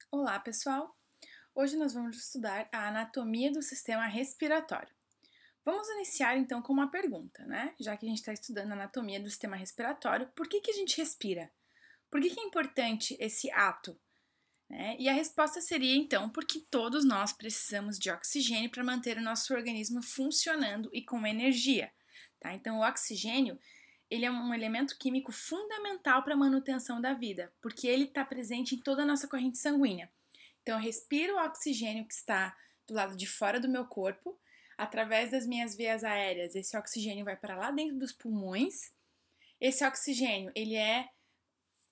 Olá, pessoal! Hoje nós vamos estudar a anatomia do sistema respiratório. Vamos iniciar então com uma pergunta, né? Já que a gente está estudando a anatomia do sistema respiratório, por que a gente respira? Por que é importante esse ato? Né? E a resposta seria então porque todos nós precisamos de oxigênio para manter o nosso organismo funcionando e com energia. Tá? Então, o oxigênio ele é um elemento químico fundamental para a manutenção da vida, porque ele está presente em toda a nossa corrente sanguínea. Então, eu respiro o oxigênio que está do lado de fora do meu corpo, através das minhas veias aéreas. Esse oxigênio vai para lá dentro dos pulmões. Esse oxigênio,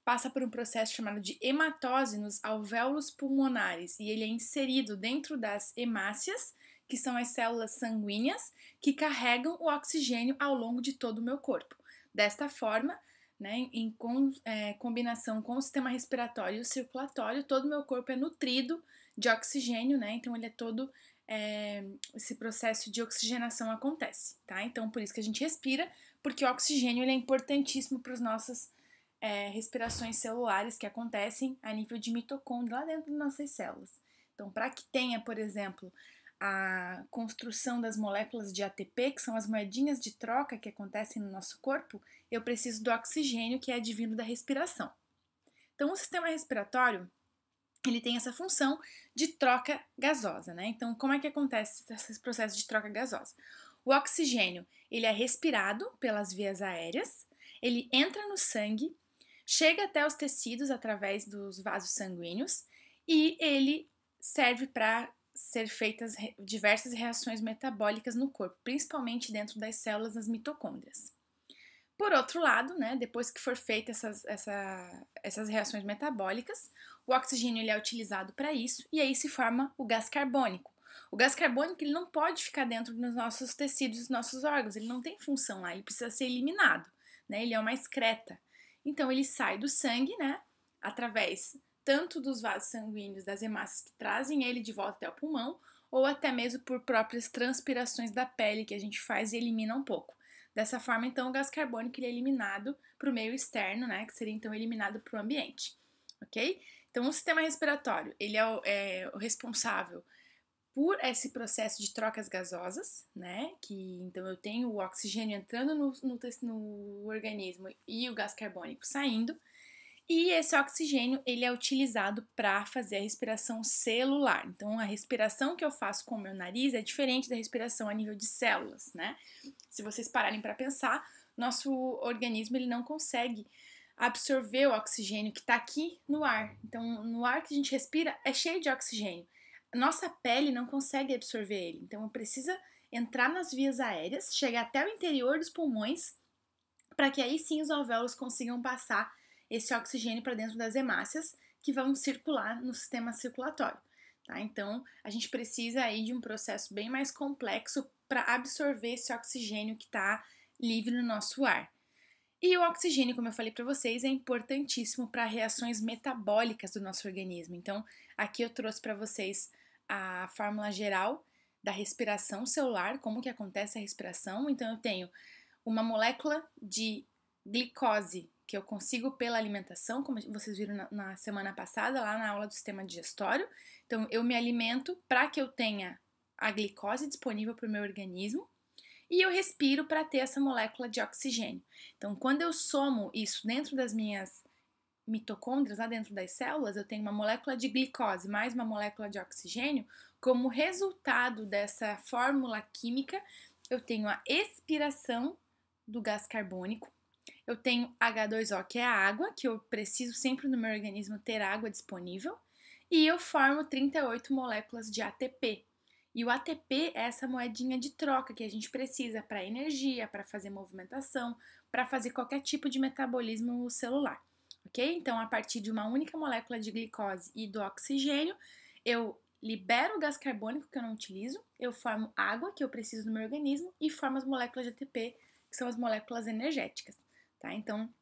passa por um processo chamado de hematose nos alvéolos pulmonares e ele é inserido dentro das hemácias, que são as células sanguíneas que carregam o oxigênio ao longo de todo o meu corpo. Desta forma, né, combinação com o sistema respiratório e o circulatório, todo o meu corpo é nutrido de oxigênio, né? Então ele é todo esse processo de oxigenação acontece, tá? Então por isso que a gente respira, porque o oxigênio ele é importantíssimo para os nossos respirações celulares que acontecem a nível de mitocôndria lá dentro das nossas células. Então, para que tenha, por exemplo, a construção das moléculas de ATP, que são as moedinhas de troca que acontecem no nosso corpo, eu preciso do oxigênio que é advindo da respiração. Então, o sistema respiratório ele tem essa função de troca gasosa, né? Então, como é que acontece esse processo de troca gasosa? O oxigênio ele é respirado pelas vias aéreas, ele entra no sangue, chega até os tecidos através dos vasos sanguíneos e ele serve para ser feitas diversas reações metabólicas no corpo, principalmente dentro das células das mitocôndrias. Por outro lado, né, depois que for feitas essas reações metabólicas, o oxigênio ele é utilizado para isso e aí se forma o gás carbônico. O gás carbônico ele não pode ficar dentro dos nossos tecidos, dos nossos órgãos, ele não tem função lá, ele precisa ser eliminado, né? Ele é uma excreta. Então ele sai do sangue, né, através tanto dos vasos sanguíneos, das hemácias que trazem ele de volta até o pulmão, ou até mesmo por próprias transpirações da pele que a gente faz e elimina um pouco. Dessa forma, então, o gás carbônico ele é eliminado para o meio externo, né, que seria então eliminado para o ambiente, ok? Então, o sistema respiratório ele é o responsável por esse processo de trocas gasosas, né? Que então eu tenho o oxigênio entrando no organismo e o gás carbônico saindo. E esse oxigênio ele é utilizado para fazer a respiração celular. Então, a respiração que eu faço com o meu nariz é diferente da respiração a nível de células, né? Se vocês pararem para pensar, nosso organismo ele não consegue absorver o oxigênio que está aqui no ar. Então, no ar que a gente respira é cheio de oxigênio. Nossa pele não consegue absorver ele. Então, precisa entrar nas vias aéreas, chegar até o interior dos pulmões, para que aí sim os alvéolos consigam passar esse oxigênio para dentro das hemácias que vão circular no sistema circulatório. Tá? Então, a gente precisa aí de um processo bem mais complexo para absorver esse oxigênio que está livre no nosso ar. E o oxigênio, como eu falei para vocês, é importantíssimo para reações metabólicas do nosso organismo. Então, aqui eu trouxe para vocês a fórmula geral da respiração celular, como que acontece a respiração. Então, eu tenho uma molécula de glicose que eu consigo pela alimentação, como vocês viram na semana passada, lá na aula do sistema digestório. Então, eu me alimento para que eu tenha a glicose disponível para o meu organismo e eu respiro para ter essa molécula de oxigênio. Então, quando eu somo isso dentro das minhas mitocôndrias, lá dentro das células, eu tenho uma molécula de glicose mais uma molécula de oxigênio. Como resultado dessa fórmula química, eu tenho a expiração do gás carbônico. Eu tenho H2O, que é a água, que eu preciso sempre no meu organismo ter água disponível. E eu formo 38 moléculas de ATP. E o ATP é essa moedinha de troca que a gente precisa para energia, para fazer movimentação, para fazer qualquer tipo de metabolismo celular. Ok? Então, a partir de uma única molécula de glicose e do oxigênio, eu libero o gás carbônico que eu não utilizo, eu formo água que eu preciso no meu organismo e formo as moléculas de ATP, que são as moléculas energéticas. Tá? Então,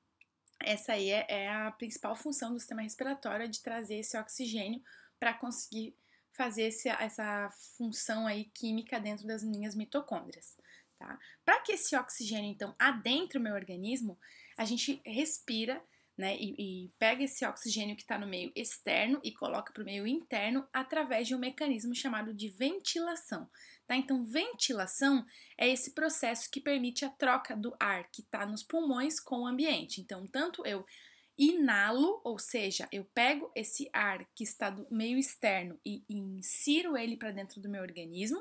essa aí é a principal função do sistema respiratório, é de trazer esse oxigênio para conseguir fazer essa função aí química dentro das minhas mitocôndrias. Tá? Para que esse oxigênio, então, adentre o meu organismo, a gente respira né, e pega esse oxigênio que está no meio externo e coloca para o meio interno através de um mecanismo chamado de ventilação, tá? Então, ventilação é esse processo que permite a troca do ar que está nos pulmões com o ambiente. Então, tanto eu inalo, ou seja, eu pego esse ar que está do meio externo e insiro ele para dentro do meu organismo,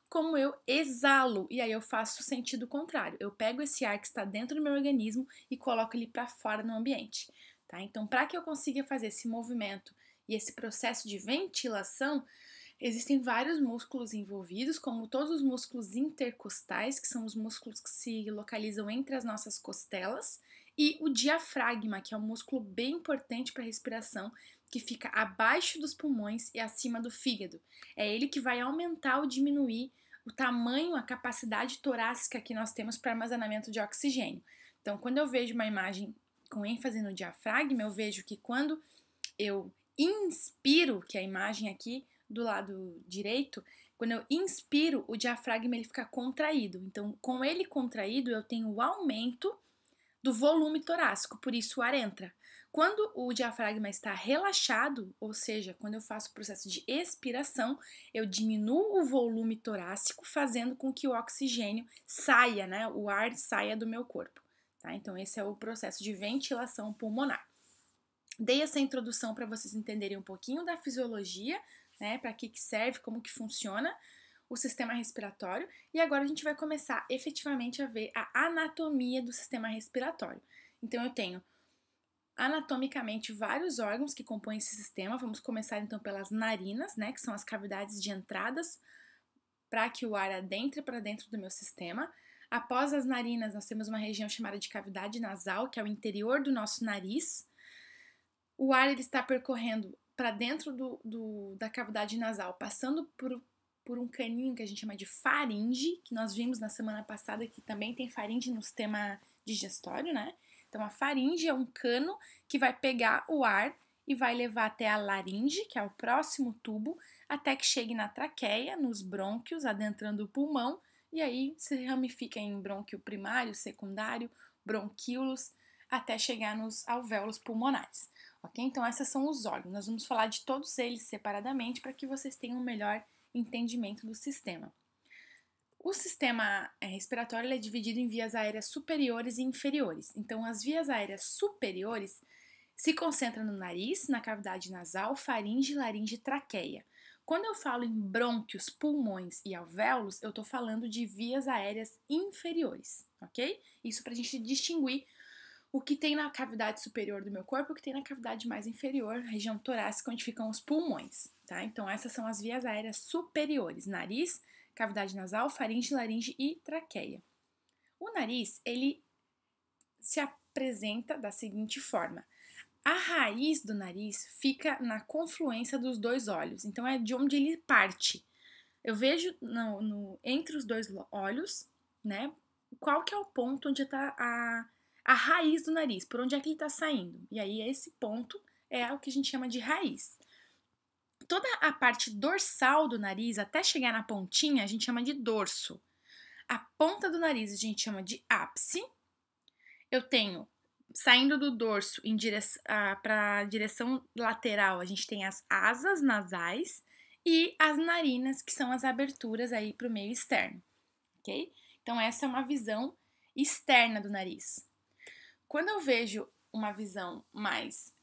como eu exalo, e aí eu faço o sentido contrário. Eu pego esse ar que está dentro do meu organismo e coloco ele para fora no ambiente, tá? Então, para que eu consiga fazer esse movimento e esse processo de ventilação, existem vários músculos envolvidos, como todos os músculos intercostais, que são os músculos que se localizam entre as nossas costelas, e o diafragma, que é um músculo bem importante para a respiração, que fica abaixo dos pulmões e acima do fígado. É ele que vai aumentar ou diminuir o tamanho, a capacidade torácica que nós temos para armazenamento de oxigênio. Então, quando eu vejo uma imagem com ênfase no diafragma, eu vejo que quando eu inspiro, que é a imagem aqui do lado direito, quando eu inspiro, o diafragma ele fica contraído. Então, com ele contraído, eu tenho o aumento do volume torácico, por isso o ar entra. Quando o diafragma está relaxado, ou seja, quando eu faço o processo de expiração, eu diminuo o volume torácico, fazendo com que o oxigênio saia, né? O ar saia do meu corpo. Tá? Então, esse é o processo de ventilação pulmonar. Dei essa introdução para vocês entenderem um pouquinho da fisiologia, né? Para que serve, como que funciona o sistema respiratório, e agora a gente vai começar efetivamente a ver a anatomia do sistema respiratório. Então, eu tenho anatomicamente vários órgãos que compõem esse sistema. Vamos começar então pelas narinas, né, que são as cavidades de entradas para que o ar adentre para dentro do meu sistema. Após as narinas, nós temos uma região chamada de cavidade nasal, que é o interior do nosso nariz. O ar ele está percorrendo para dentro da cavidade nasal, passando por um caninho que a gente chama de faringe, que nós vimos na semana passada, que também tem faringe no sistema digestório, né? Então, a faringe é um cano que vai pegar o ar e vai levar até a laringe, que é o próximo tubo, até que chegue na traqueia, nos brônquios, adentrando o pulmão, e aí se ramifica em brônquio primário, secundário, bronquíolos, até chegar nos alvéolos pulmonares. Ok? Então, esses são os órgãos. Nós vamos falar de todos eles separadamente para que vocês tenham um melhor entendimento do sistema. O sistema respiratório é dividido em vias aéreas superiores e inferiores. Então, as vias aéreas superiores se concentram no nariz, na cavidade nasal, faringe, laringe e traqueia. Quando eu falo em brônquios, pulmões e alvéolos, eu estou falando de vias aéreas inferiores, ok? Isso para a gente distinguir o que tem na cavidade superior do meu corpo e o que tem na cavidade mais inferior, região torácica, onde ficam os pulmões, tá? Então, essas são as vias aéreas superiores: nariz, cavidade nasal, faringe, laringe e traqueia. O nariz, ele se apresenta da seguinte forma: a raiz do nariz fica na confluência dos dois olhos, então é de onde ele parte. Eu vejo entre os dois olhos, né, qual que é o ponto onde está a raiz do nariz, por onde é que ele está saindo. E aí esse ponto é o que a gente chama de raiz. Toda a parte dorsal do nariz, até chegar na pontinha, a gente chama de dorso. A ponta do nariz a gente chama de ápice. Eu tenho, saindo do dorso para a direção lateral, a gente tem as asas nasais e as narinas, que são as aberturas aí para o meio externo, ok? Então, essa é uma visão externa do nariz. Quando eu vejo uma visão mais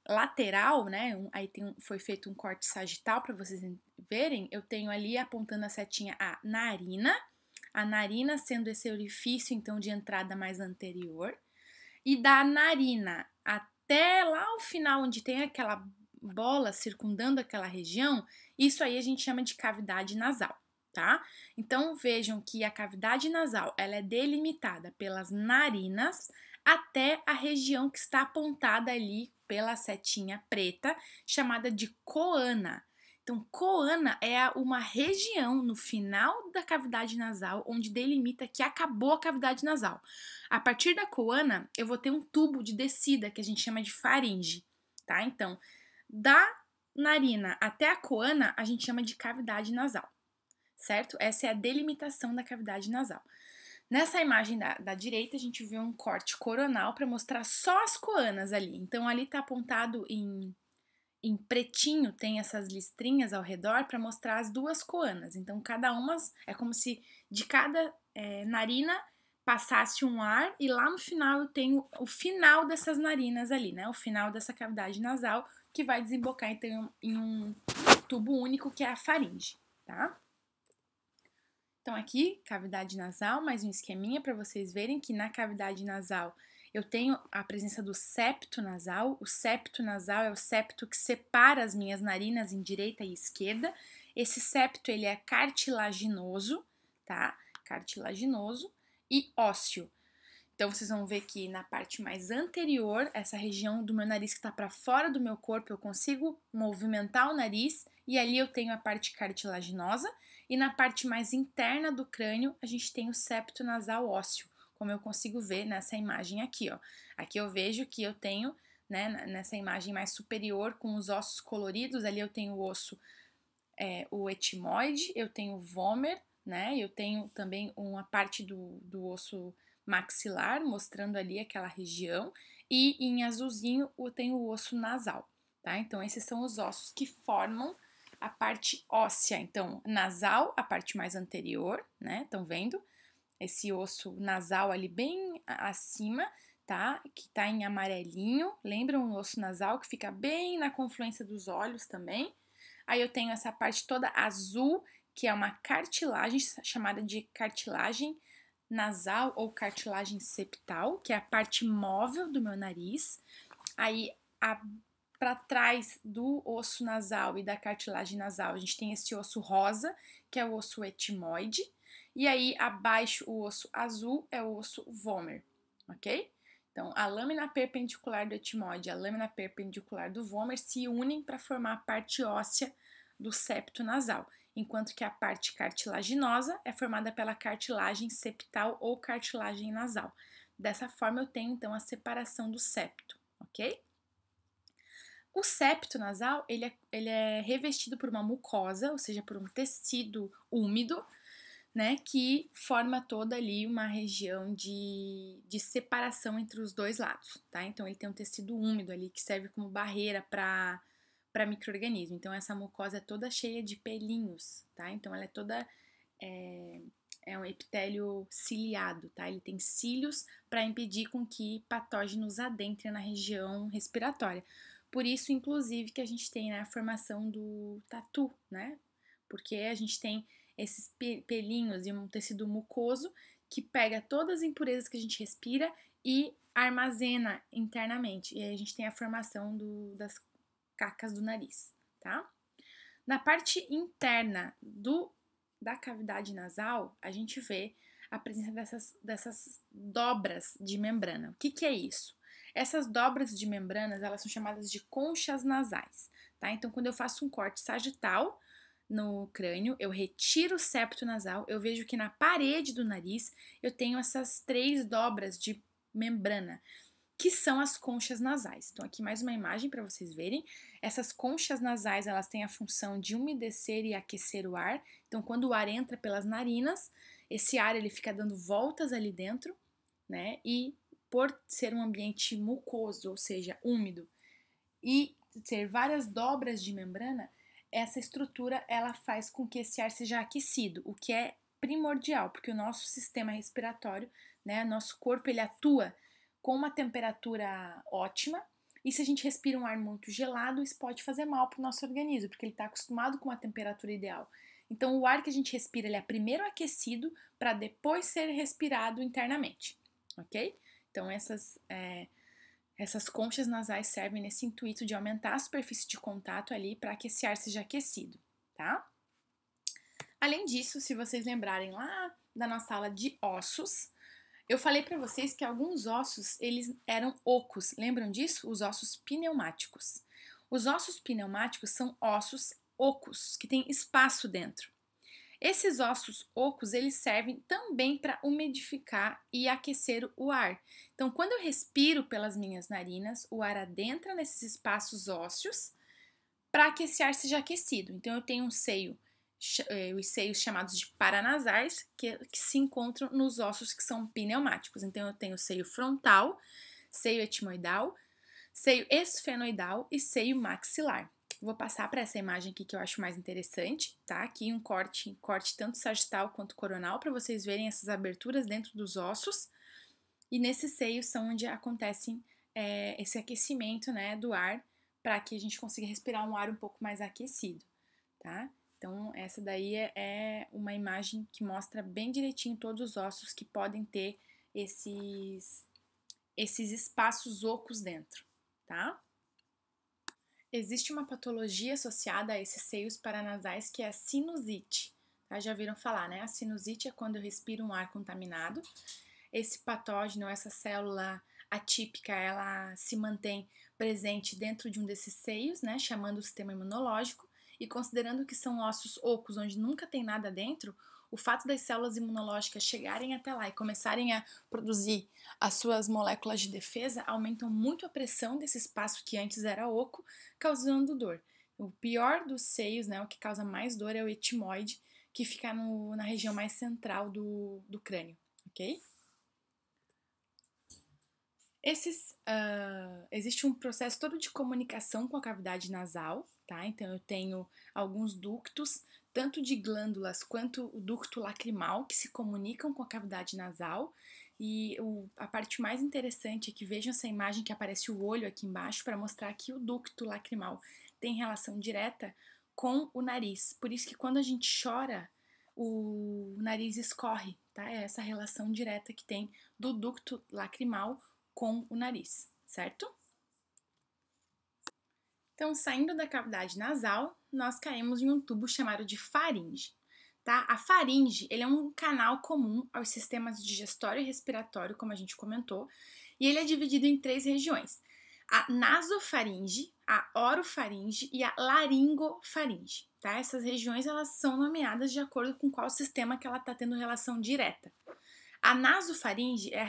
lateral, né? Aí foi feito um corte sagital para vocês verem. Eu tenho ali apontando a setinha a narina sendo esse orifício então de entrada mais anterior, e da narina até lá o final onde tem aquela bola circundando aquela região, isso aí a gente chama de cavidade nasal, tá? Então vejam que a cavidade nasal ela é delimitada pelas narinas até a região que está apontada ali pela setinha preta, chamada de coana. Então, coana é uma região no final da cavidade nasal onde delimita que acabou a cavidade nasal. A partir da coana, eu vou ter um tubo de descida que a gente chama de faringe, tá? Então, da narina até a coana, a gente chama de cavidade nasal, certo? Essa é a delimitação da cavidade nasal. Nessa imagem da direita, a gente vê um corte coronal para mostrar só as coanas ali. Então, ali está apontado em pretinho, tem essas listrinhas ao redor para mostrar as duas coanas. Então, cada uma é como se de cada narina passasse um ar e lá no final eu tenho o final dessas narinas ali, né? O final dessa cavidade nasal que vai desembocar então em um tubo único que é a faringe, tá? Então aqui, cavidade nasal, mais um esqueminha para vocês verem que na cavidade nasal eu tenho a presença do septo nasal. O septo nasal é o septo que separa as minhas narinas em direita e esquerda. Esse septo ele é cartilaginoso, tá? Cartilaginoso e ósseo. Então vocês vão ver que na parte mais anterior, essa região do meu nariz que está para fora do meu corpo, eu consigo movimentar o nariz e ali eu tenho a parte cartilaginosa. E na parte mais interna do crânio, a gente tem o septo nasal ósseo, como eu consigo ver nessa imagem aqui, ó. Aqui eu vejo que eu tenho, né, nessa imagem mais superior, com os ossos coloridos, ali eu tenho o osso, o etimoide, eu tenho o vômer, né, eu tenho também uma parte do osso maxilar, mostrando ali aquela região, e em azulzinho eu tenho o osso nasal, tá? Então, esses são os ossos que formam a parte óssea. Então, nasal, a parte mais anterior, né? Estão vendo? Esse osso nasal ali bem acima, tá? Que tá em amarelinho. Lembram o osso nasal que fica bem na confluência dos olhos também? Aí eu tenho essa parte toda azul, que é uma cartilagem chamada de cartilagem nasal ou cartilagem septal, que é a parte móvel do meu nariz. Aí, para trás do osso nasal e da cartilagem nasal, a gente tem esse osso rosa, que é o osso etimoide. E aí, abaixo, o osso azul é o osso vômer, ok? Então, a lâmina perpendicular do etimoide e a lâmina perpendicular do vômer se unem para formar a parte óssea do septo nasal, enquanto que a parte cartilaginosa é formada pela cartilagem septal ou cartilagem nasal. Dessa forma, eu tenho então a separação do septo, ok? O septo nasal ele é revestido por uma mucosa, ou seja, por um tecido úmido, né, que forma toda ali uma região de separação entre os dois lados, tá? Então ele tem um tecido úmido ali que serve como barreira para micro-organismo. Então essa mucosa é toda cheia de pelinhos, tá? Então ela é toda é um epitélio ciliado, tá? Ele tem cílios para impedir com que patógenos adentrem na região respiratória. Por isso, inclusive, que a gente tem, né, a formação do tatu, né? Porque a gente tem esses pelinhos e um tecido mucoso que pega todas as impurezas que a gente respira e armazena internamente. E aí a gente tem a formação das cacas do nariz, tá? Na parte interna da cavidade nasal, a gente vê a presença dessas dobras de membrana. O que é isso? Essas dobras de membranas, elas são chamadas de conchas nasais, tá? Então, quando eu faço um corte sagital no crânio, eu retiro o septo nasal, eu vejo que na parede do nariz eu tenho essas 3 dobras de membrana, que são as conchas nasais. Então, aqui mais uma imagem para vocês verem. Essas conchas nasais, elas têm a função de umedecer e aquecer o ar. Então, quando o ar entra pelas narinas, esse ar ele fica dando voltas ali dentro, né? E por ser um ambiente mucoso, ou seja, úmido, e ter várias dobras de membrana, essa estrutura ela faz com que esse ar seja aquecido, o que é primordial, porque o nosso sistema respiratório, né, nosso corpo ele atua com uma temperatura ótima, e se a gente respira um ar muito gelado, isso pode fazer mal para o nosso organismo, porque ele está acostumado com a temperatura ideal. Então, o ar que a gente respira ele é primeiro aquecido para depois ser respirado internamente, ok? Então, essas conchas nasais servem nesse intuito de aumentar a superfície de contato ali para que esse ar seja aquecido, tá? Além disso, se vocês lembrarem lá da nossa aula de ossos, eu falei para vocês que alguns ossos eles eram ocos, lembram disso? Os ossos pneumáticos. Os ossos pneumáticos são ossos ocos, que têm espaço dentro. Esses ossos ocos, eles servem também para umidificar e aquecer o ar. Então, quando eu respiro pelas minhas narinas, o ar adentra nesses espaços ósseos para que esse ar seja aquecido. Então, eu tenho um seio os seios chamados de paranasais, que se encontram nos ossos que são pneumáticos. Então, eu tenho seio frontal, seio etimoidal, seio esfenoidal e seio maxilar. Vou passar para essa imagem aqui que eu acho mais interessante, tá? Aqui um corte tanto sagital quanto coronal, para vocês verem essas aberturas dentro dos ossos. E nesses seios são onde acontece esse aquecimento, né, do ar, para que a gente consiga respirar um ar um pouco mais aquecido, tá? Então, essa daí é uma imagem que mostra bem direitinho todos os ossos que podem ter esses espaços ocos dentro, tá? Existe uma patologia associada a esses seios paranasais que é a sinusite, tá? Já ouviram falar, né? A sinusite é quando eu respiro um ar contaminado. Esse patógeno, essa célula atípica, ela se mantém presente dentro de um desses seios, né? Chamando o sistema imunológico. E considerando que são ossos ocos onde nunca tem nada dentro, o fato das células imunológicas chegarem até lá e começarem a produzir as suas moléculas de defesa aumentam muito a pressão desse espaço que antes era oco, causando dor. O pior dos seios, né, o que causa mais dor é o etimoide, que fica na região mais central do crânio, ok? Existe um processo todo de comunicação com a cavidade nasal, tá? Então eu tenho alguns ductos, tanto de glândulas quanto o ducto lacrimal, que se comunicam com a cavidade nasal. E a parte mais interessante é que vejam essa imagem que aparece o olho aqui embaixo para mostrar que o ducto lacrimal tem relação direta com o nariz. Por isso que quando a gente chora, o nariz escorre, tá? É essa relação direta que tem do ducto lacrimal com o nariz, certo? Então, saindo da cavidade nasal, nós caímos em um tubo chamado de faringe, tá? A faringe, ele é um canal comum aos sistemas digestório e respiratório, como a gente comentou, e ele é dividido em 3 regiões: a nasofaringe, a orofaringe e a laringofaringe, tá? Essas regiões, elas são nomeadas de acordo com qual sistema que ela está tendo relação direta. A nasofaringe é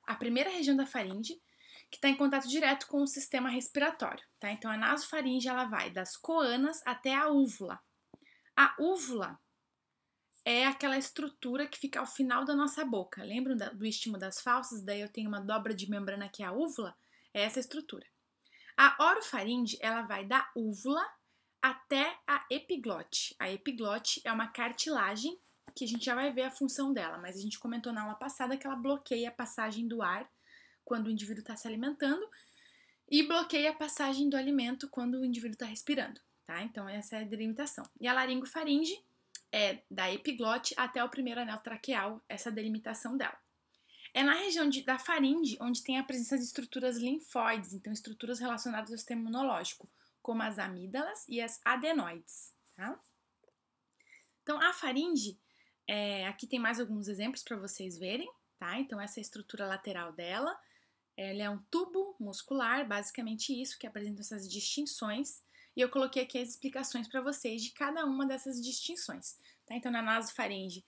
a primeira região da faringe, que está em contato direto com o sistema respiratório, tá? Então, a nasofaringe, ela vai das coanas até a úvula. A úvula é aquela estrutura que fica ao final da nossa boca. Lembram do istmo das fauces? Daí eu tenho uma dobra de membrana que é a úvula? É essa estrutura. A orofaringe, ela vai da úvula até a epiglote. A epiglote é uma cartilagem que a gente já vai ver a função dela, mas a gente comentou na aula passada que ela bloqueia a passagem do ar quando o indivíduo está se alimentando e bloqueia a passagem do alimento quando o indivíduo está respirando, tá? Então essa é a delimitação. E a laringofaringe é da epiglote até o primeiro anel traqueal, essa delimitação dela. É na região da faringe onde tem a presença de estruturas linfóides, então estruturas relacionadas ao sistema imunológico, como as amígdalas e as adenoides, tá? Então a faringe, aqui tem mais alguns exemplos para vocês verem, tá? Então essa é a estrutura lateral dela. Ela é um tubo muscular, basicamente isso, que apresenta essas distinções. E eu coloquei aqui as explicações para vocês de cada uma dessas distinções. Tá? Então, na nasofaringe,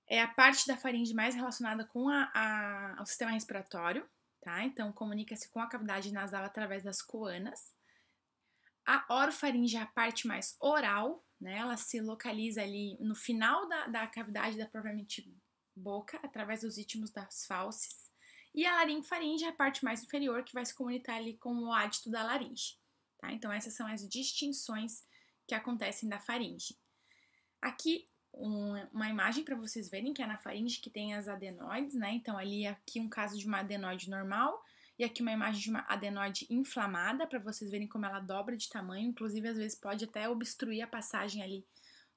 é a parte da faringe mais relacionada com ao sistema respiratório. Tá? Então, comunica-se com a cavidade nasal através das coanas. A orofaringe é a parte mais oral, né? Ela se localiza ali no final da cavidade da propriamente boca, através dos istmos das fauces. E a laringofaringe é a parte mais inferior, que vai se comunicar ali com o ádito da laringe. Tá? Então, essas são as distinções que acontecem da faringe. Aqui, uma imagem para vocês verem que é na faringe que tem as adenoides, né? Então, aqui um caso de uma adenoide normal e aqui uma imagem de uma adenoide inflamada, para vocês verem como ela dobra de tamanho. Inclusive, às vezes pode até obstruir a passagem ali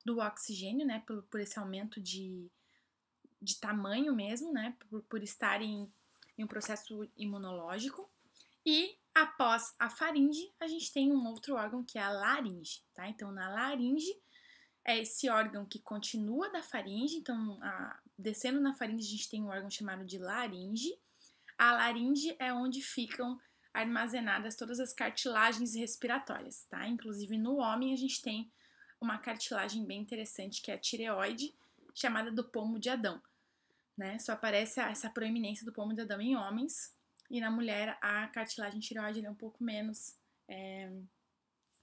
do oxigênio, né? Por esse aumento de tamanho mesmo, né? Por estar em um processo imunológico. E após a faringe, a gente tem um outro órgão que é a laringe, tá? Então, na laringe é esse órgão que continua da faringe. Então, descendo na faringe, a gente tem um órgão chamado de laringe. A laringe é onde ficam armazenadas todas as cartilagens respiratórias, tá? Inclusive, no homem, a gente tem uma cartilagem bem interessante, que é a tireoide, chamada do pomo de Adão, né? Só aparece essa proeminência do pomo de Adão em homens, e na mulher a cartilagem tireoide é um pouco menos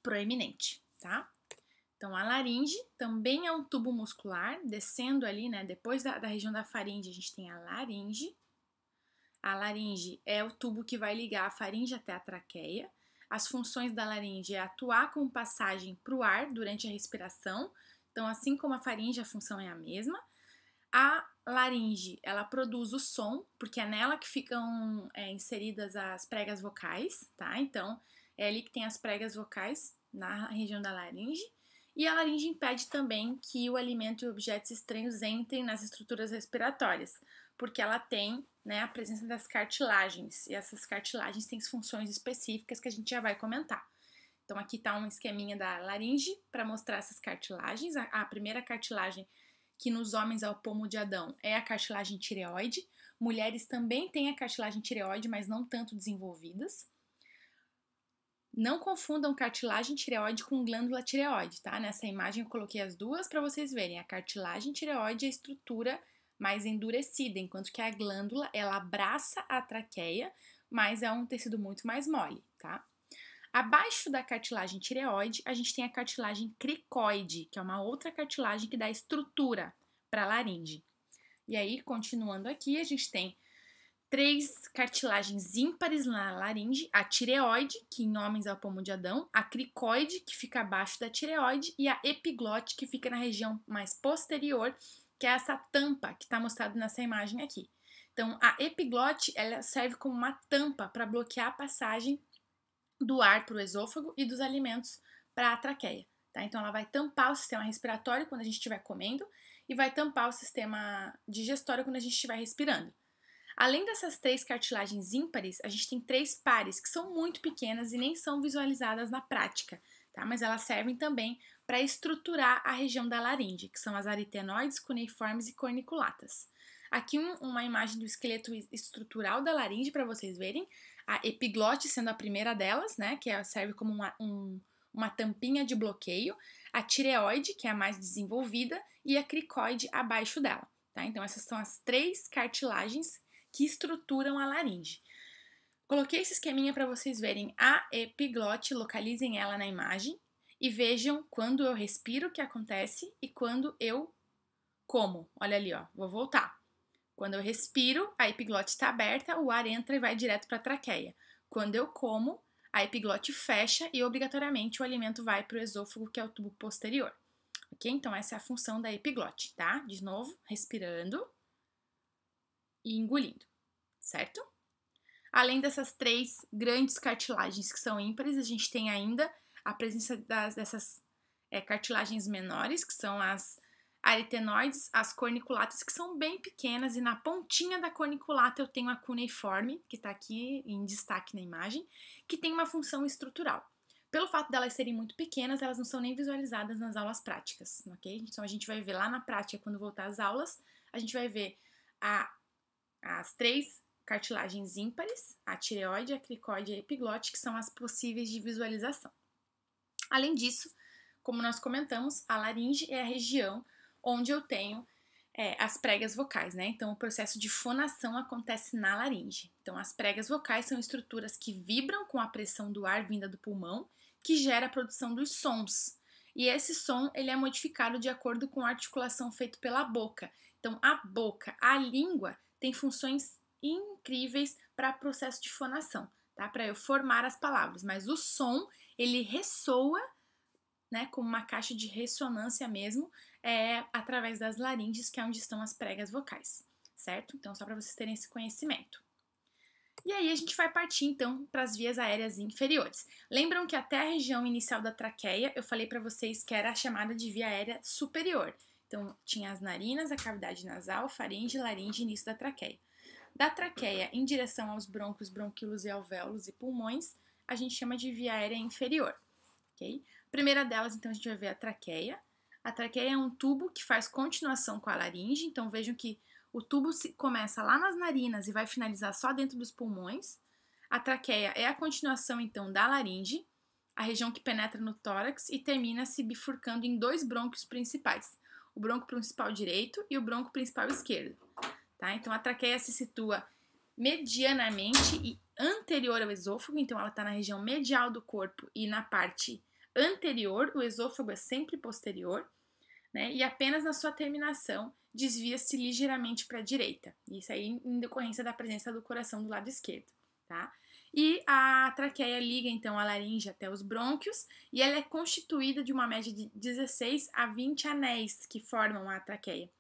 proeminente, tá? Então, a laringe também é um tubo muscular, descendo ali, né? Depois da região da faringe, a gente tem a laringe. A laringe é o tubo que vai ligar a faringe até a traqueia. As funções da laringe é atuar como passagem para o ar durante a respiração. Então, assim como a faringe, a função é a mesma. A laringe, ela produz o som, porque é nela que ficam inseridas as pregas vocais, tá? Então, é ali que tem as pregas vocais, na região da laringe. E a laringe impede também que o alimento e objetos estranhos entrem nas estruturas respiratórias, porque ela tem, né, a presença das cartilagens, e essas cartilagens têm funções específicas que a gente já vai comentar. Então, aqui está um esqueminha da laringe para mostrar essas cartilagens. A primeira cartilagem, que nos homens é o pomo de Adão, é a cartilagem tireoide. Mulheres também têm a cartilagem tireoide, mas não tanto desenvolvidas. Não confundam cartilagem tireoide com glândula tireoide, tá? Nessa imagem eu coloquei as duas para vocês verem. A cartilagem tireoide é a estrutura mais endurecida, enquanto que a glândula, ela abraça a traqueia, mas é um tecido muito mais mole, tá? Abaixo da cartilagem tireoide, a gente tem a cartilagem cricoide, que é uma outra cartilagem que dá estrutura para a laringe. E aí, continuando aqui, a gente tem 3 cartilagens ímpares na laringe, a tireoide, que em homens é o pomo de Adão, a cricoide, que fica abaixo da tireoide, e a epiglote, que fica na região mais posterior, que é essa tampa que está mostrado nessa imagem aqui. Então, a epiglote, ela serve como uma tampa para bloquear a passagem do ar para o esôfago e dos alimentos para a traqueia, tá? Então, ela vai tampar o sistema respiratório quando a gente estiver comendo e vai tampar o sistema digestório quando a gente estiver respirando. Além dessas 3 cartilagens ímpares, a gente tem 3 pares que são muito pequenas e nem são visualizadas na prática, tá? Mas elas servem também para estruturar a região da laringe, que são as aritenoides, cuneiformes e corniculatas. Aqui uma imagem do esqueleto estrutural da laringe para vocês verem, a epiglote sendo a primeira delas, né, que serve como uma tampinha de bloqueio, a tireoide, que é a mais desenvolvida, e a cricoide abaixo dela, tá? Então essas são as 3 cartilagens que estruturam a laringe. Coloquei esse esqueminha para vocês verem a epiglote, localizem ela na imagem e vejam quando eu respiro o que acontece e quando eu como. Olha ali, ó, vou voltar. Quando eu respiro, a epiglote está aberta, o ar entra e vai direto para a traqueia. Quando eu como, a epiglote fecha e obrigatoriamente o alimento vai para o esôfago, que é o tubo posterior. Ok? Então essa é a função da epiglote, tá? De novo, respirando e engolindo, certo? Além dessas 3 grandes cartilagens que são ímpares, a gente tem ainda a presença dessas cartilagens menores, que são as aritenoides, as corniculatas, que são bem pequenas, e na pontinha da corniculata eu tenho a cuneiforme, que está aqui em destaque na imagem, que tem uma função estrutural. Pelo fato delas serem muito pequenas, elas não são nem visualizadas nas aulas práticas, ok? Então a gente vai ver lá na prática, quando voltar às aulas, a gente vai ver as 3 cartilagens ímpares, a tireoide, a cricoide e a epiglote, que são as possíveis de visualização. Além disso, como nós comentamos, a laringe é a região onde eu tenho as pregas vocais, né? Então, o processo de fonação acontece na laringe. Então, as pregas vocais são estruturas que vibram com a pressão do ar vinda do pulmão, que gera a produção dos sons. E esse som, ele é modificado de acordo com a articulação feita pela boca. Então, a boca, a língua, tem funções incríveis para o processo de fonação, tá? Para eu formar as palavras. Mas o som, ele ressoa, né, como uma caixa de ressonância mesmo, através das laringes, que é onde estão as pregas vocais, certo? Então, só para vocês terem esse conhecimento. E aí a gente vai partir, então, para as vias aéreas inferiores. Lembram que até a região inicial da traqueia, eu falei para vocês que era a chamada de via aérea superior. Então, tinha as narinas, a cavidade nasal, faringe, laringe e início da traqueia. Da traqueia em direção aos brônquios, bronquíolos e alvéolos e pulmões, a gente chama de via aérea inferior, ok? A primeira delas, então, a gente vai ver a traqueia. A traqueia é um tubo que faz continuação com a laringe, então vejam que o tubo começa lá nas narinas e vai finalizar só dentro dos pulmões. A traqueia é a continuação, então, da laringe, a região que penetra no tórax e termina se bifurcando em 2 brônquios principais, o brônquio principal direito e o brônquio principal esquerdo. Tá? Então, a traqueia se situa medianamente e anterior ao esôfago, então ela está na região medial do corpo e na parte anterior, o esôfago é sempre posterior, né? E apenas na sua terminação desvia-se ligeiramente para a direita. Isso aí em decorrência da presença do coração do lado esquerdo, tá? E a traqueia liga então a laringe até os brônquios e ela é constituída de uma média de 16 a 20 anéis que formam a traqueia.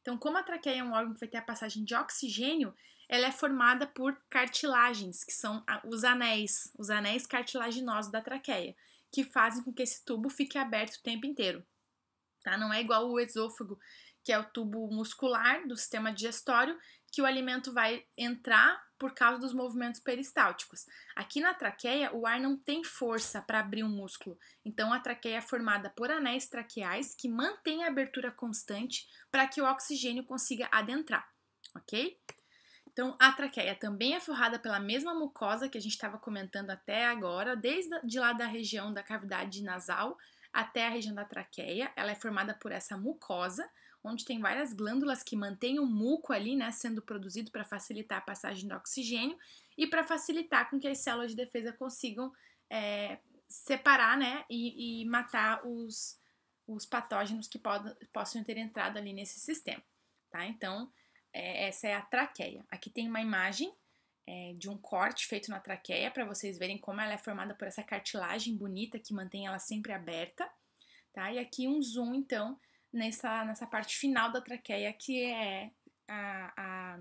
Então, como a traqueia é um órgão que vai ter a passagem de oxigênio, ela é formada por cartilagens, que são os anéis cartilaginosos da traqueia, que fazem com que esse tubo fique aberto o tempo inteiro. Tá? Não é igual o esôfago, que é o tubo muscular do sistema digestório, que o alimento vai entrar por causa dos movimentos peristálticos. Aqui na traqueia, o ar não tem força para abrir um músculo. Então, a traqueia é formada por anéis traqueais que mantêm a abertura constante para que o oxigênio consiga adentrar, ok? Então, a traqueia também é forrada pela mesma mucosa que a gente estava comentando até agora, desde lá da região da cavidade nasal até a região da traqueia. Ela é formada por essa mucosa, onde tem várias glândulas que mantêm o muco ali, né, sendo produzido para facilitar a passagem do oxigênio e para facilitar com que as células de defesa consigam separar, né, e matar os patógenos que possam ter entrado ali nesse sistema, tá? Então, essa é a traqueia. Aqui tem uma imagem de um corte feito na traqueia para vocês verem como ela é formada por essa cartilagem bonita que mantém ela sempre aberta, tá? E aqui um zoom, então, nessa parte final da traqueia, que é a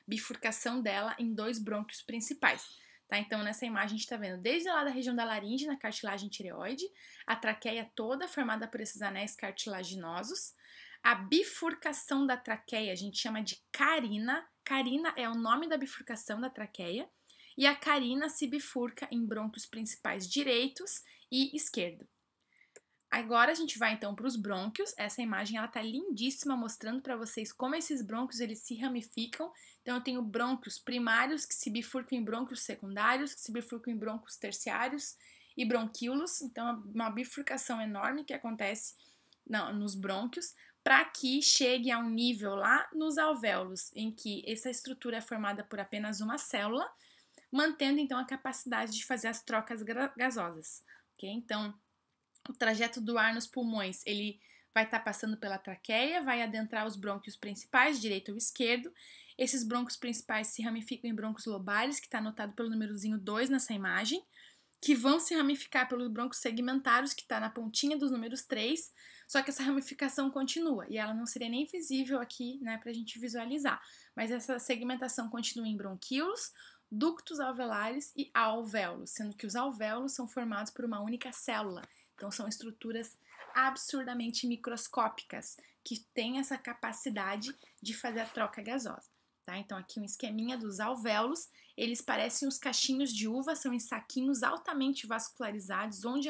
bifurcação dela em dois brônquios principais. Tá? Então, nessa imagem, a gente está vendo desde lá da região da laringe, na cartilagem tireoide, a traqueia toda formada por esses anéis cartilaginosos. A bifurcação da traqueia a gente chama de carina. Carina é o nome da bifurcação da traqueia. E a carina se bifurca em brônquios principais direitos e esquerdo. Agora a gente vai então para os brônquios. Essa imagem ela tá lindíssima, mostrando para vocês como esses brônquios eles se ramificam. Então eu tenho brônquios primários que se bifurcam em brônquios secundários, que se bifurcam em brônquios terciários e bronquíolos. Então uma bifurcação enorme que acontece nos brônquios para que chegue a um nível lá nos alvéolos, em que essa estrutura é formada por apenas uma célula, mantendo então a capacidade de fazer as trocas gasosas. Ok? Então o trajeto do ar nos pulmões, ele vai estar passando pela traqueia, vai adentrar os brônquios principais, direito ou esquerdo. Esses brônquios principais se ramificam em brônquios lobares, que está anotado pelo númerozinho 2 nessa imagem, que vão se ramificar pelos brônquios segmentários, que está na pontinha dos números 3, só que essa ramificação continua, e ela não seria nem visível aqui, né, para a gente visualizar, mas essa segmentação continua em bronquíolos, ductos alveolares e alvéolos, sendo que os alvéolos são formados por uma única célula. Então, são estruturas absurdamente microscópicas que têm essa capacidade de fazer a troca gasosa. Tá? Então, aqui um esqueminha dos alvéolos. Eles parecem os cachinhos de uva, são em saquinhos altamente vascularizados, onde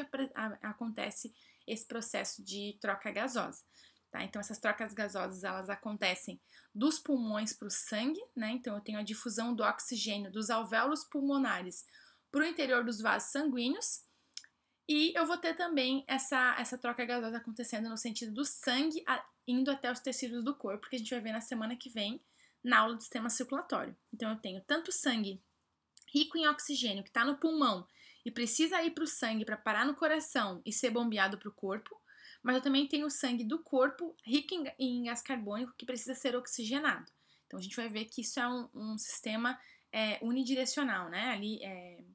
acontece esse processo de troca gasosa. Tá? Então, essas trocas gasosas elas acontecem dos pulmões para o sangue, né? Então, eu tenho a difusão do oxigênio dos alvéolos pulmonares para o interior dos vasos sanguíneos. E eu vou ter também essa troca gasosa acontecendo no sentido do sangue indo até os tecidos do corpo, que a gente vai ver na semana que vem na aula do sistema circulatório. Então, eu tenho tanto sangue rico em oxigênio que está no pulmão e precisa ir para o sangue para parar no coração e ser bombeado para o corpo, mas eu também tenho sangue do corpo rico em gás carbônico que precisa ser oxigenado. Então, a gente vai ver que isso é um sistema unidirecional, né? Ali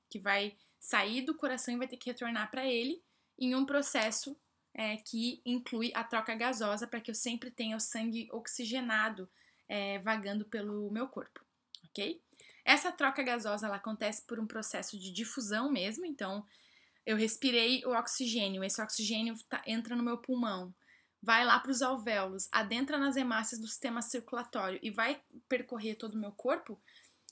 que vai sair do coração e vai ter que retornar para ele em um processo que inclui a troca gasosa para que eu sempre tenha o sangue oxigenado vagando pelo meu corpo, ok? Essa troca gasosa ela acontece por um processo de difusão mesmo, então eu respirei o oxigênio, esse oxigênio entra no meu pulmão, vai lá para os alvéolos, adentra nas hemácias do sistema circulatório e vai percorrer todo o meu corpo.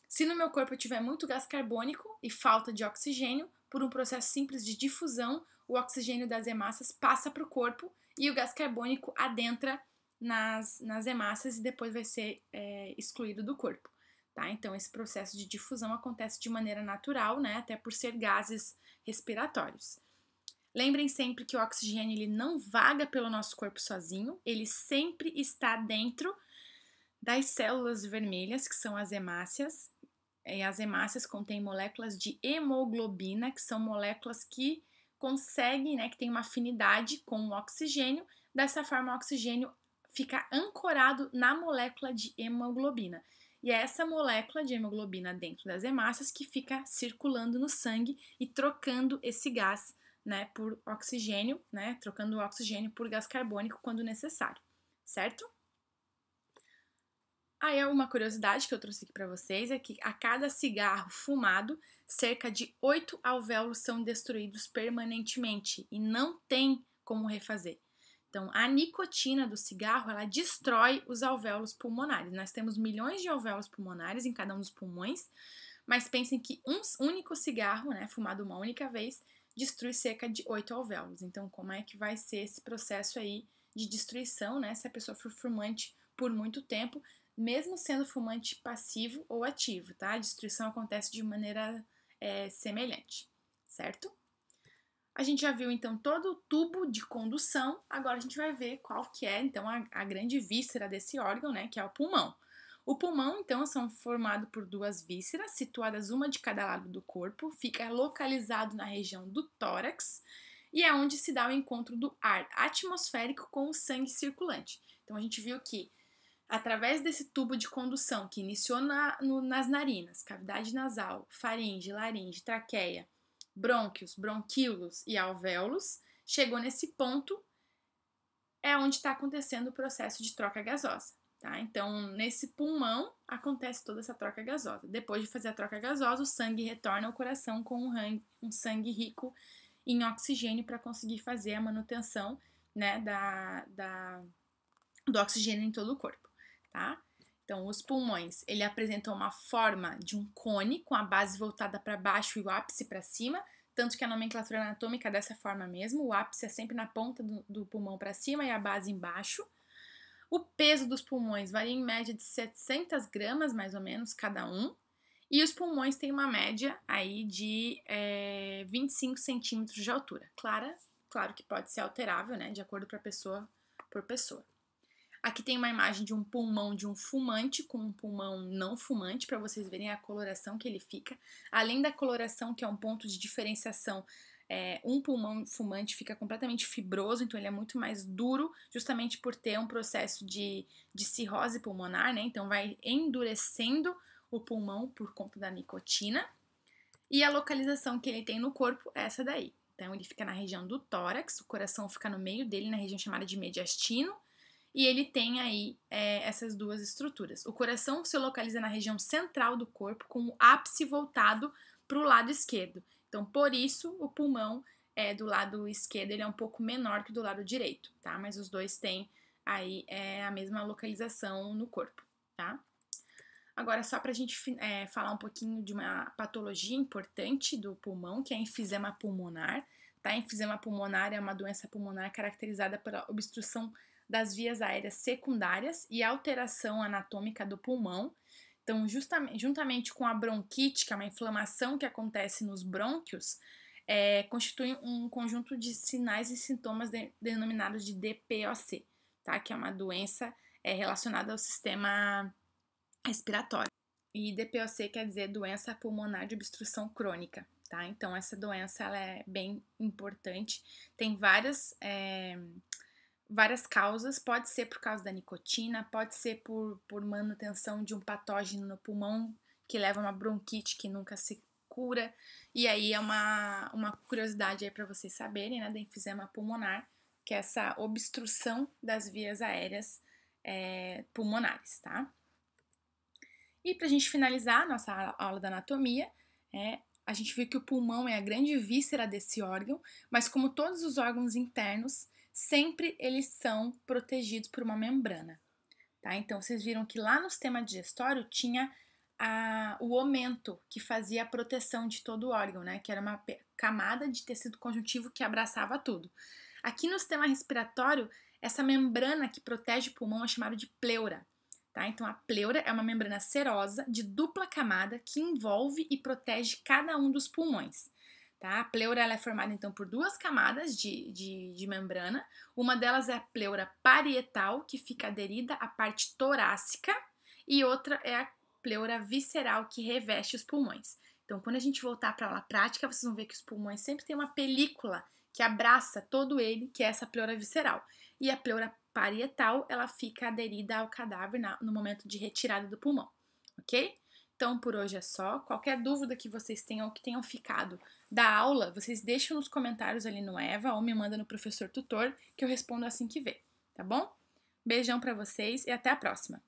Se no meu corpo eu tiver muito gás carbônico e falta de oxigênio, por um processo simples de difusão, o oxigênio das hemácias passa para o corpo e o gás carbônico adentra nas hemácias e depois vai ser excluído do corpo. Tá? Então, esse processo de difusão acontece de maneira natural, né? Até por ser gases respiratórios. Lembrem sempre que o oxigênio ele não vaga pelo nosso corpo sozinho, ele sempre está dentro das células vermelhas, que são as hemácias. E as hemácias contêm moléculas de hemoglobina, que são moléculas que consegue, né, que tem uma afinidade com o oxigênio, dessa forma o oxigênio fica ancorado na molécula de hemoglobina. E é essa molécula de hemoglobina dentro das hemácias que fica circulando no sangue e trocando esse gás, né, por oxigênio, né, trocando o oxigênio por gás carbônico quando necessário, certo? Aí uma curiosidade que eu trouxe aqui para vocês é que a cada cigarro fumado, cerca de 8 alvéolos são destruídos permanentemente e não tem como refazer. Então, a nicotina do cigarro, ela destrói os alvéolos pulmonares. Nós temos milhões de alvéolos pulmonares em cada um dos pulmões, mas pensem que um único cigarro, né, fumado uma única vez, destrui cerca de 8 alvéolos. Então, como é que vai ser esse processo aí de destruição, né, se a pessoa for fumante por muito tempo, mesmo sendo fumante passivo ou ativo, tá? A destruição acontece de maneira semelhante, certo? A gente já viu, então, todo o tubo de condução, agora a gente vai ver qual que é, então, a grande víscera desse órgão, né, que é o pulmão. O pulmão, então, são formado por duas vísceras, situadas uma de cada lado do corpo, fica localizado na região do tórax e é onde se dá o encontro do ar atmosférico com o sangue circulante. Então, a gente viu que através desse tubo de condução que iniciou nas narinas, cavidade nasal, faringe, laringe, traqueia, brônquios, bronquíolos e alvéolos, chegou nesse ponto, é onde está acontecendo o processo de troca gasosa. Tá? Então, nesse pulmão acontece toda essa troca gasosa. Depois de fazer a troca gasosa, o sangue retorna ao coração com um sangue rico em oxigênio para conseguir fazer a manutenção, né, do oxigênio em todo o corpo. Tá? Então, os pulmões, ele apresentam uma forma de um cone com a base voltada para baixo e o ápice para cima, tanto que a nomenclatura anatômica é dessa forma mesmo, o ápice é sempre na ponta do pulmão para cima e a base embaixo. O peso dos pulmões varia em média de 700 gramas, mais ou menos, cada um, e os pulmões têm uma média aí de 25 centímetros de altura. Claro que pode ser alterável, né, de acordo por pessoa. Aqui tem uma imagem de um pulmão de um fumante com um pulmão não fumante, para vocês verem a coloração que ele fica. Além da coloração, que é um ponto de diferenciação, um pulmão fumante fica completamente fibroso, então ele é muito mais duro, justamente por ter um processo de cirrose pulmonar, né? Então vai endurecendo o pulmão por conta da nicotina. E a localização que ele tem no corpo é essa daí. Então ele fica na região do tórax, o coração fica no meio dele, na região chamada de mediastino, e ele tem aí essas duas estruturas. O coração se localiza na região central do corpo, com o ápice voltado para o lado esquerdo. Então, por isso, o pulmão do lado esquerdo ele é um pouco menor que do lado direito, tá? Mas os dois têm aí a mesma localização no corpo, tá? Agora, só para a gente falar um pouquinho de uma patologia importante do pulmão, que é a enfisema pulmonar, tá? A enfisema pulmonar é uma doença pulmonar caracterizada pela obstrução das vias aéreas secundárias e alteração anatômica do pulmão. Então, juntamente com a bronquite, que é uma inflamação que acontece nos brônquios, constitui um conjunto de sinais e sintomas denominados de DPOC, tá? Que é uma doença relacionada ao sistema respiratório. E DPOC quer dizer doença pulmonar de obstrução crônica, tá? Então, essa doença ela é bem importante. Tem várias causas, pode ser por causa da nicotina, pode ser por manutenção de um patógeno no pulmão que leva a uma bronquite que nunca se cura. E aí é uma curiosidade aí para vocês saberem, né, da enfisema pulmonar, que é essa obstrução das vias aéreas pulmonares, tá? E para a gente finalizar a nossa aula da anatomia, a gente viu que o pulmão é a grande víscera desse órgão, mas como todos os órgãos internos, sempre eles são protegidos por uma membrana, tá? Então, vocês viram que lá no sistema digestório tinha o omento, que fazia a proteção de todo o órgão, né? Que era uma camada de tecido conjuntivo que abraçava tudo. Aqui no sistema respiratório, essa membrana que protege o pulmão é chamada de pleura, tá? Então, a pleura é uma membrana serosa de dupla camada que envolve e protege cada um dos pulmões. Tá? A pleura ela é formada então por duas camadas de membrana. Uma delas é a pleura parietal, que fica aderida à parte torácica, e outra é a pleura visceral, que reveste os pulmões. Então, quando a gente voltar para a aula prática, vocês vão ver que os pulmões sempre têm uma película que abraça todo ele, que é essa pleura visceral. E a pleura parietal, ela fica aderida ao cadáver no momento de retirada do pulmão, ok? Então, por hoje é só. Qualquer dúvida que vocês tenham ou que tenham ficado da aula, vocês deixam nos comentários ali no Eva ou me mandam no professor tutor, que eu respondo assim que vê, tá bom? Beijão pra vocês e até a próxima!